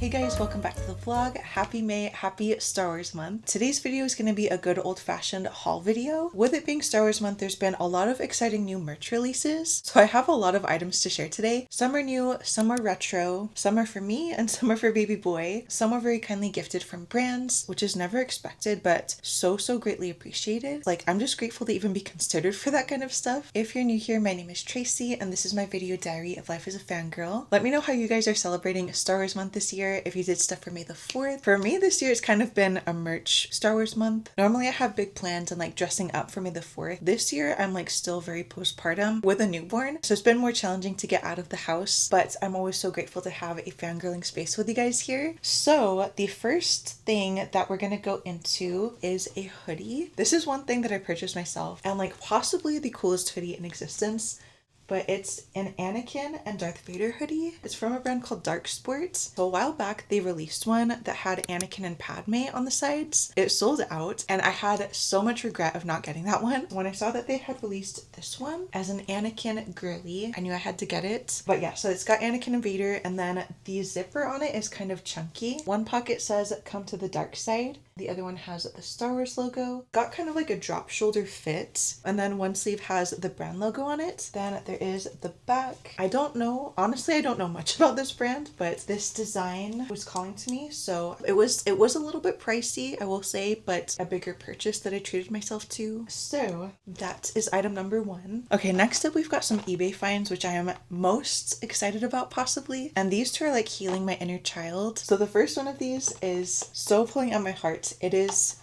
Hey guys, welcome back to the vlog. Happy May, happy Star Wars month. Today's video is going to be a good old-fashioned haul video. With it being Star Wars month, there's been a lot of exciting new merch releases, so I have a lot of items to share today. Some are new, some are retro, some are for me, and some are for baby boy. Some are very kindly gifted from brands, which is never expected, but so greatly appreciated. Like, I'm just grateful to even be considered for that kind of stuff. If you're new here, my name is Tracy, and this is my video diary of life as a fangirl. Let me know how you guys are celebrating Star Wars month this year, if you did stuff for May the 4th. For me this year, it's kind of been a merch Star Wars month. Normally I have big plans and like dressing up for May the 4th. This year I'm like still very postpartum with a newborn, so it's been more challenging to get out of the house, but I'm always so grateful to have a fangirling space with you guys here. So the first thing that we're gonna go into is a hoodie. This is one thing that I purchased myself and like possibly the coolest hoodie in existence. But it's an Anakin and Darth Vader hoodie. It's from a brand called Dark Sports. So a while back, they released one that had Anakin and Padme on the sides. It sold out, and I had so much regret of not getting that one. When I saw that they had released this one as an Anakin girly, I knew I had to get it. But yeah, so it's got Anakin and Vader, and then the zipper on it is kind of chunky. One pocket says, "Come to the dark side." The other one has the Star Wars logo. Got kind of like a drop shoulder fit. And then one sleeve has the brand logo on it. Then there is the back. I don't know. Honestly, I don't know much about this brand, but this design was calling to me. So it was a little bit pricey, I will say, but a bigger purchase that I treated myself to. So that is item number one. Okay, next up we've got some eBay finds, which I am most excited about possibly. And these two are like healing my inner child. So the first one of these is so pulling on my heart. It is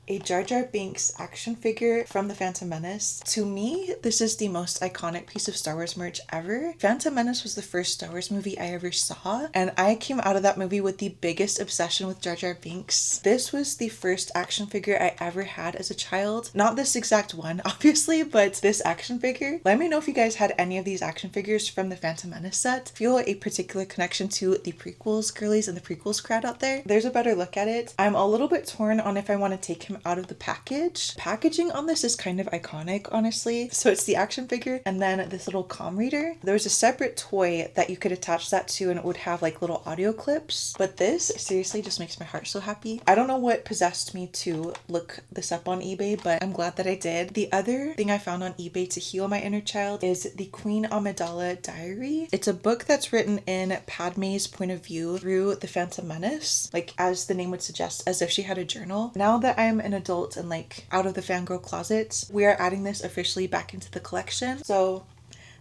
a Jar Jar Binks action figure from The Phantom Menace. To me, this is the most iconic piece of Star Wars merch ever. Phantom Menace was the first Star Wars movie I ever saw, and I came out of that movie with the biggest obsession with Jar Jar Binks. This was the first action figure I ever had as a child. Not this exact one, obviously, but this action figure. Let me know if you guys had any of these action figures from the Phantom Menace set. Feel a particular connection to the prequels girlies and the prequels crowd out there. There's a better look at it. I'm a little bit torn on if I want to take him out of the package. Packaging on this is kind of iconic, honestly. So it's the action figure and then this little comm reader. There was a separate toy that you could attach that to and it would have like little audio clips. But this seriously just makes my heart so happy. I don't know what possessed me to look this up on eBay, but I'm glad that I did. The other thing I found on eBay to heal my inner child is the Queen Amidala Diary. It's a book that's written in Padme's point of view through the Phantom Menace, like as the name would suggest, as if she had a journal. Now that I'm an adult and like out of the fangirl closet, we are adding this officially back into the collection. So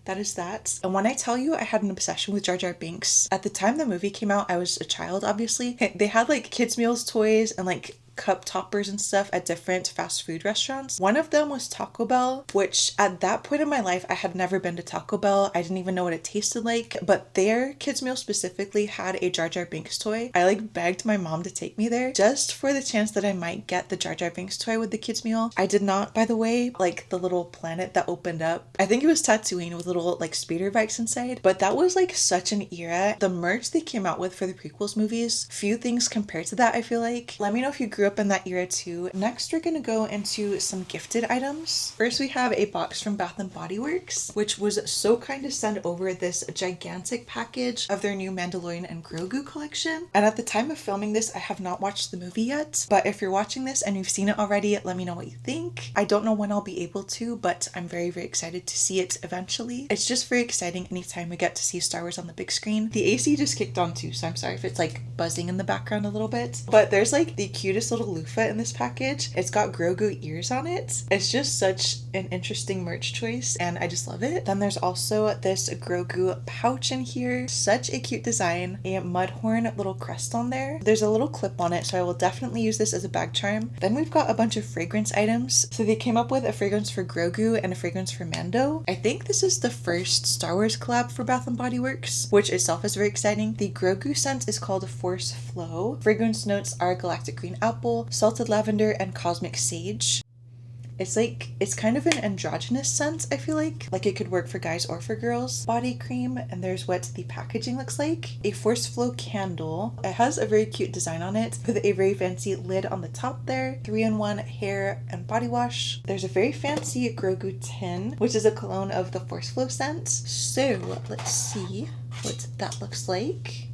that is that. And when I tell you I had an obsession with Jar Jar Binks, at the time the movie came out, I was a child, obviously. They had like kids meals toys and like cup toppers and stuff at different fast food restaurants. One of them was Taco Bell, which at that point in my life I had never been to Taco Bell. I didn't even know what it tasted like, but their kids meal specifically had a Jar Jar Binks toy. I like begged my mom to take me there just for the chance that I might get the Jar Jar Binks toy with the kids meal. I did not, by the way. Like the little planet that opened up, I think it was Tatooine with little like speeder bikes inside, but that was like such an era. The merch they came out with for the prequels movies, few things compared to that, I feel like. Let me know if you grew up in that era too. Next, we're gonna go into some gifted items. First, we have a box from Bath and Body Works, which was so kind to send over this gigantic package of their new Mandalorian and Grogu collection. And at the time of filming this, I have not watched the movie yet, but if you're watching this and you've seen it already, let me know what you think. I don't know when I'll be able to, but I'm very excited to see it eventually. It's just very exciting anytime we get to see Star Wars on the big screen. The AC just kicked on too, so I'm sorry if it's like buzzing in the background a little bit, but there's like the cutest little loofah in this package. It's got Grogu ears on it. It's just such an interesting merch choice and I just love it. Then there's also this Grogu pouch in here. Such a cute design. A Mudhorn little crest on there. There's a little clip on it, so I will definitely use this as a bag charm. Then we've got a bunch of fragrance items. So they came up with a fragrance for Grogu and a fragrance for Mando. I think this is the first Star Wars collab for Bath and Body Works, which itself is very exciting. The Grogu scent is called Force Flow. Fragrance notes are galactic green apple, salted lavender, and cosmic sage. It's kind of an androgynous scent, I feel like it could work for guys or for girls. Body cream, and there's what the packaging looks like. A Force Flow candle. It has a very cute design on it with a very fancy lid on the top there. 3-in-1 hair and body wash. There's a very fancy Grogu tin, which is a cologne of the Force Flow scent. So let's see what that looks like.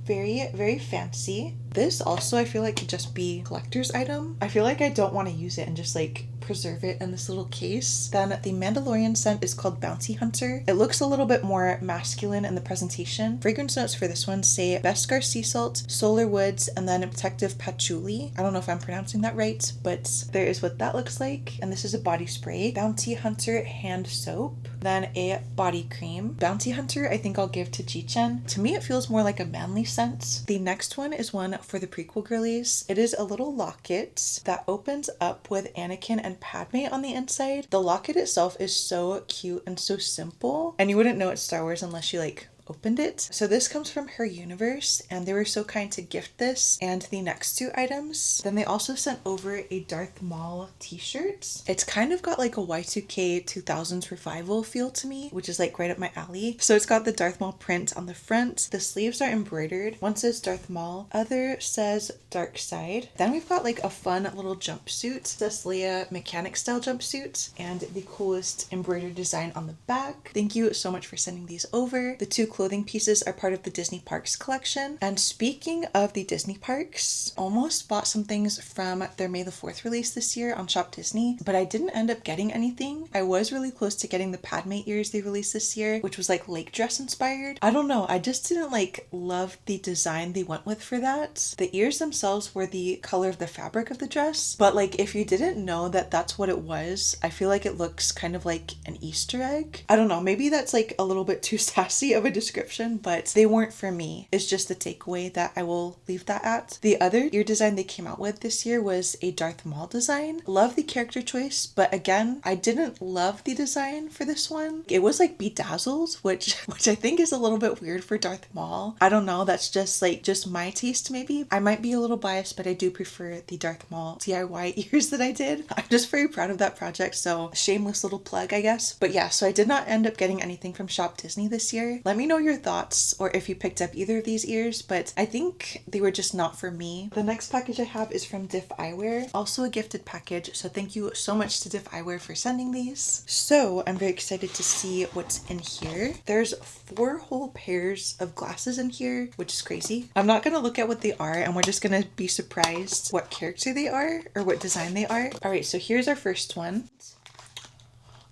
Very, very fancy. This also I feel like could just be a collector's item. I feel like I don't want to use it and just like preserve it in this little case. Then the Mandalorian scent is called Bounty Hunter. It looks a little bit more masculine in the presentation. Fragrance notes for this one say Beskar Sea Salt, Solar Woods, and then Protective Patchouli. I don't know if I'm pronouncing that right, but there is what that looks like. And this is a body spray. Bounty Hunter hand soap. Then a body cream. Bounty Hunter I think I'll give to Ji-Chen. To me it feels more like a manly scent. The next one is one for the prequel girlies. It is a little locket that opens up with Anakin and Padme on the inside. The locket itself is so cute and so simple, and you wouldn't know it's Star Wars unless you like opened it. So this comes from Her Universe, and they were so kind to gift this and the next two items. Then they also sent over a Darth Maul t-shirt. It's kind of got like a Y2K 2000s revival feel to me, which is like right up my alley. So it's got the Darth Maul print on the front. The sleeves are embroidered. One says Darth Maul, other says Dark Side. Then we've got like a fun little jumpsuit. It says Leia mechanic style jumpsuit, and the coolest embroidered design on the back. Thank you so much for sending these over. The two clothing pieces are part of the Disney Parks collection. And speaking of the Disney Parks, almost bought some things from their May the 4th release this year on Shop Disney, but I didn't end up getting anything. I was really close to getting the Padme ears they released this year, which was like lake dress inspired. I don't know, I just didn't like love the design they went with for that. The ears themselves were the color of the fabric of the dress, but like if you didn't know that that's what it was, I feel like it looks kind of like an Easter egg. I don't know, maybe that's like a little bit too sassy of a description, but they weren't for me. It's just the takeaway that I will leave that at. The other ear design they came out with this year was a Darth Maul design. Love the character choice, but again, I didn't love the design for this one. It was like bedazzled, which I think is a little bit weird for Darth Maul. I don't know, that's just my taste maybe. I might be a little biased, but I do prefer the Darth Maul DIY ears that I did. I'm just very proud of that project, so shameless little plug, I guess. But yeah, so I did not end up getting anything from Shop Disney this year. Let me know your thoughts or if you picked up either of these ears, but I think they were just not for me. The next package I have is from Diff Eyewear, also a gifted package, so thank you so much to Diff Eyewear for sending these. So I'm very excited to see what's in here. There's 4 whole pairs of glasses in here, which is crazy. I'm not gonna look at what they are, and we're just gonna be surprised what character they are or what design they are. All right, so here's our first one.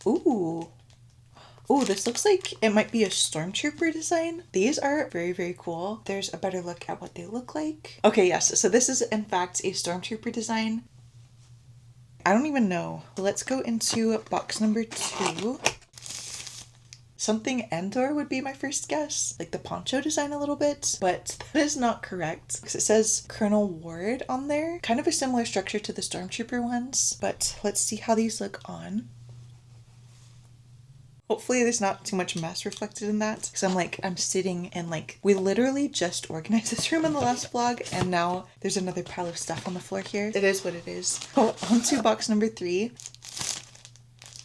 Ooh. Oh, this looks like it might be a stormtrooper design. These are very, very cool. There's a better look at what they look like. Okay, yes, so this is in fact a stormtrooper design. I don't even know. Let's go into box number 2. Something Endor would be my first guess, like the poncho design a little bit, but that is not correct because it says Colonel Ward on there. Kind of a similar structure to the stormtrooper ones, but let's see how these look on. Hopefully there's not too much mess reflected in that, because I'm sitting and we literally just organized this room in the last vlog, and now there's another pile of stuff on the floor here. It is what it is. Oh, on to box number 3.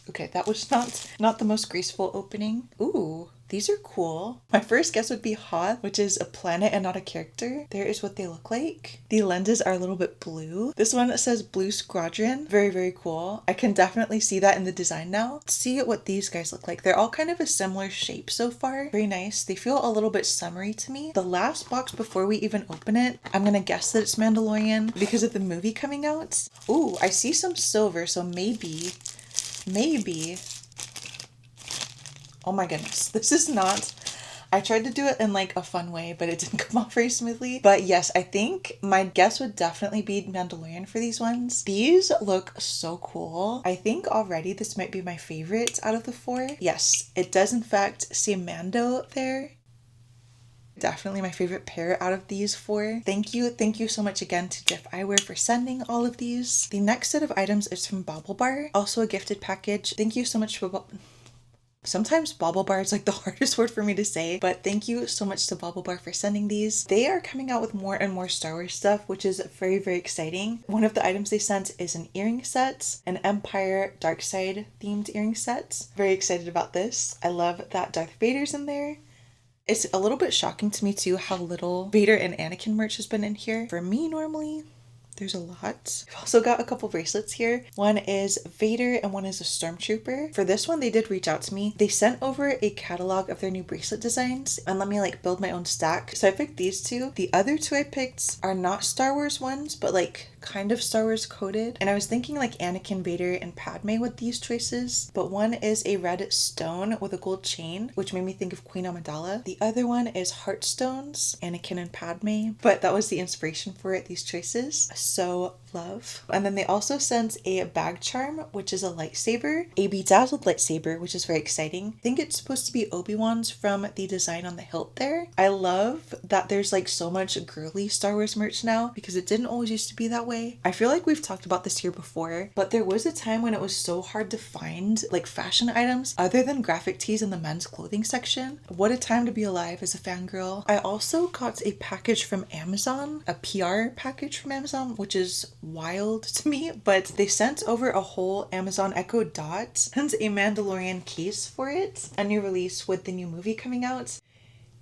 Okay, that was not the most graceful opening. Ooh, these are cool. My first guess would be Hoth, which is a planet and not a character. There is what they look like. The lenses are a little bit blue. This one says Blue Squadron. Very, very cool. I can definitely see that in the design now. Let's see what these guys look like. They're all kind of a similar shape so far. Very nice. They feel a little bit summery to me. The last box before we even open it, I'm gonna guess that it's Mandalorian because of the movie coming out. Ooh, I see some silver, so maybe. Oh my goodness, this is not, I tried to do it in a fun way, but it didn't come off very smoothly. But yes, I think my guess would definitely be Mandalorian for these ones. These look so cool. I think already this might be my favorite out of the 4. Yes, it does in fact say Mando there. Definitely my favorite pair out of these 4. Thank you so much again to Diff Eyewear for sending all of these. The next set of items is from Bobble Bar, also a gifted package. Thank you so much for Sometimes Bobble Bar is the hardest word for me to say, but thank you so much to Bobble Bar for sending these. They are coming out with more and more Star Wars stuff, which is very, very exciting. One of the items they sent is an earring set, an Empire Dark Side themed earring set. Very excited about this. I love that Darth Vader's in there. It's a little bit shocking to me too how little Vader and Anakin merch has been in here. For me, normally, There's a lot. I've also got a couple bracelets here. One is Vader and one is a Stormtrooper. For this one, they did reach out to me. They sent over a catalog of their new bracelet designs and let me like build my own stack. So I picked these two. The other two I picked are not Star Wars ones, but like kind of Star Wars coded. And I was thinking like Anakin, Vader, and Padme with these choices. But one is a red stone with a gold chain, which made me think of Queen Amidala. The other one is Heartstones, Anakin and Padme. But that was the inspiration for it, these choices. So love. And then they also sent a bag charm, which is a lightsaber, a bedazzled lightsaber, which is very exciting. I think it's supposed to be Obi-Wan's from the design on the hilt there. I love that there's like so much girly Star Wars merch now because it didn't always used to be that way. I feel like we've talked about this here before, but there was a time when it was so hard to find like fashion items other than graphic tees in the men's clothing section. What a time to be alive as a fangirl. I also got a package from Amazon, a PR package from Amazon, which is wild to me, but they sent over a whole Amazon Echo Dot and a Mandalorian case for it, a new release with the new movie coming out.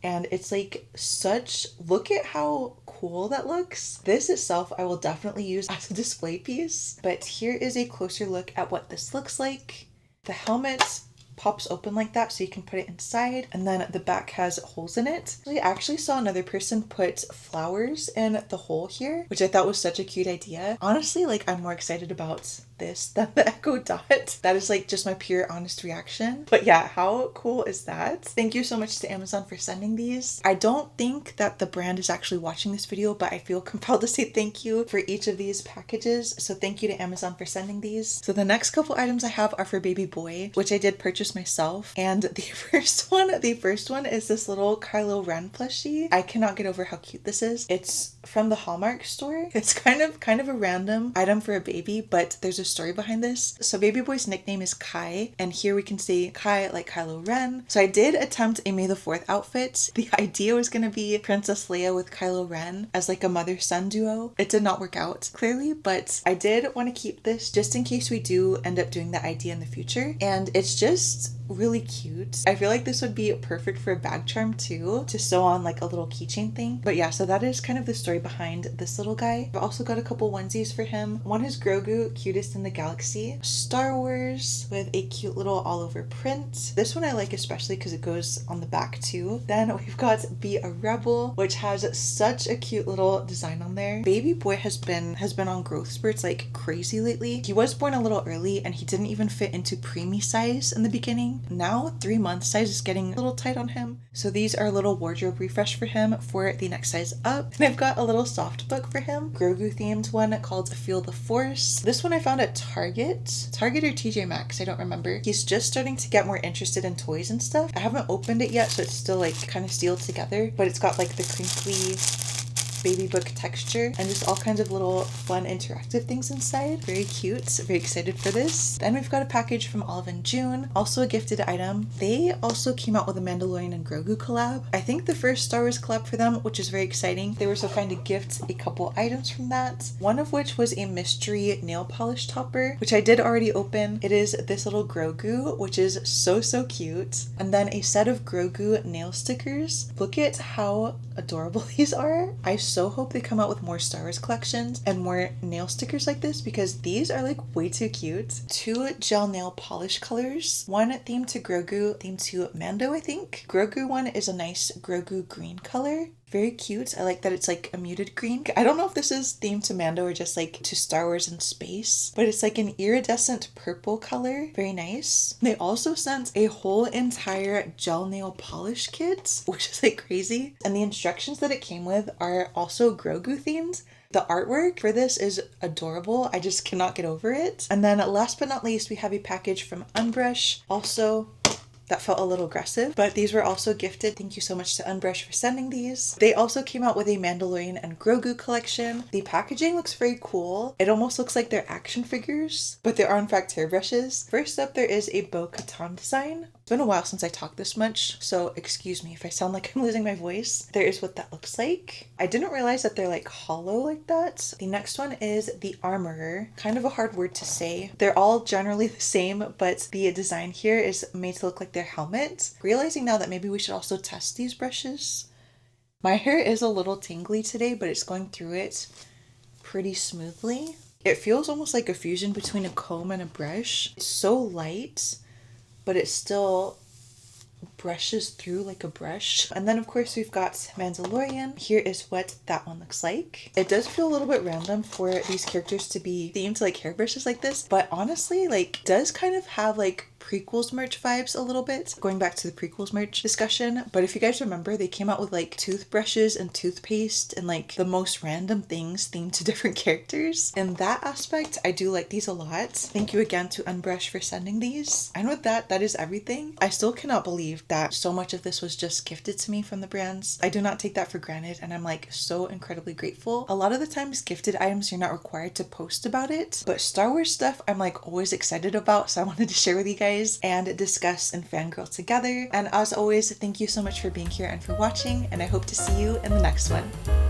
And it's like such, look at how cool that looks. This itself I will definitely use as a display piece, but here is a closer look at what this looks like. The helmet pops open like that so you can put it inside, and then the back has holes in it. I actually saw another person put flowers in the hole here, which I thought was such a cute idea. Honestly, like I'm more excited about this than the Echo Dot. That is like just my pure honest reaction. But yeah, how cool is that? Thank you so much to Amazon for sending these. I don't think that the brand is actually watching this video, but I feel compelled to say thank you for each of these packages. So thank you to Amazon for sending these. So the next couple items I have are for baby boy, which I did purchase myself. And the first one is this little Kylo Ren plushie. I cannot get over how cute this is. It's from the Hallmark store. It's kind of a random item for a baby, but there's a story behind this. So baby boy's nickname is Kai, and here we can say Kai like Kylo Ren. So I did attempt a May the 4th outfit. The idea was going to be Princess Leia with Kylo Ren as like a mother-son duo. It did not work out clearly, but I did want to keep this just in case we do end up doing that idea in the future. And it's just really cute. I feel like this would be perfect for a bag charm too, to sew on like a little keychain thing. But yeah, so that is kind of the story behind this little guy. I've also got a couple onesies for him. One is Grogu, cutest in the galaxy. Star Wars with a cute little all over print. This one I like especially because it goes on the back too. Then we've got Be a Rebel, which has such a cute little design on there. Baby boy has been on growth spurts like crazy lately. He was born a little early and he didn't even fit into preemie size in the beginning. Now 3-month size is getting a little tight on him. So these are a little wardrobe refresh for him for the next size up. And I've got a little soft book for him, Grogu themed one called Feel the Force. This one I found at Target or TJ Maxx, I don't remember. He's just starting to get more interested in toys and stuff. I haven't opened it yet, so it's still like kind of sealed together, but it's got like the crinkly baby book texture and just all kinds of little fun interactive things inside. Very cute. Very excited for this. Then we've got a package from Olive and June, also a gifted item. They also came out with a Mandalorian and Grogu collab. I think the first Star Wars collab for them, which is very exciting. They were so kind to gift a couple items from that, one of which was a mystery nail polish topper, which I did already open. It is this little Grogu, which is so cute, and then a set of Grogu nail stickers. Look at how adorable these are. I so hope they come out with more Star Wars collections and more nail stickers like this because these are like way too cute. 2 gel nail polish colors, one themed to Grogu, themed to Mando, I think. Grogu one is a nice Grogu green color. Very cute. I like that it's like a muted green. I don't know if this is themed to Mando or just like to Star Wars in space, but it's like an iridescent purple color. Very nice. They also sent a whole entire gel nail polish kit, which is like crazy. And the instructions that it came with are also Grogu themed. The artwork for this is adorable. I just cannot get over it. And then last but not least, we have a package from Unbrush. Also, that felt a little aggressive, but these were also gifted. Thank you so much to Unbrush for sending these. They also came out with a Mandalorian and Grogu collection. The packaging looks very cool. It almost looks like they're action figures, but they are in fact hairbrushes. First up, there is a Bo-Katan design. It's been a while since I talked this much, so excuse me if I sound like I'm losing my voice. There is what that looks like. I didn't realize that they're like hollow like that. The next one is the Armorer. Kind of a hard word to say. They're all generally the same, but the design here is made to look like their helmet. Realizing now that maybe we should also test these brushes. My hair is a little tingly today, but it's going through it pretty smoothly. It feels almost like a fusion between a comb and a brush. It's so light, but it still brushes through like a brush. And then of course we've got Mandalorian. Here is what that one looks like. It does feel a little bit random for these characters to be themed to like hairbrushes like this, but honestly like does kind of have like prequels merch vibes a little bit, going back to the prequels merch discussion. But if you guys remember, they came out with like toothbrushes and toothpaste and like the most random things themed to different characters. In that aspect, I do like these a lot. Thank you again to Unbrush for sending these. And with that, that is everything. I still cannot believe that so much of this was just gifted to me from the brands. I do not take that for granted, and I'm like so incredibly grateful. A lot of the times gifted items you're not required to post about it, but Star Wars stuff I'm like always excited about, so I wanted to share with you guys and discuss and fangirl together. And as always, thank you so much for being here and for watching, and I hope to see you in the next one.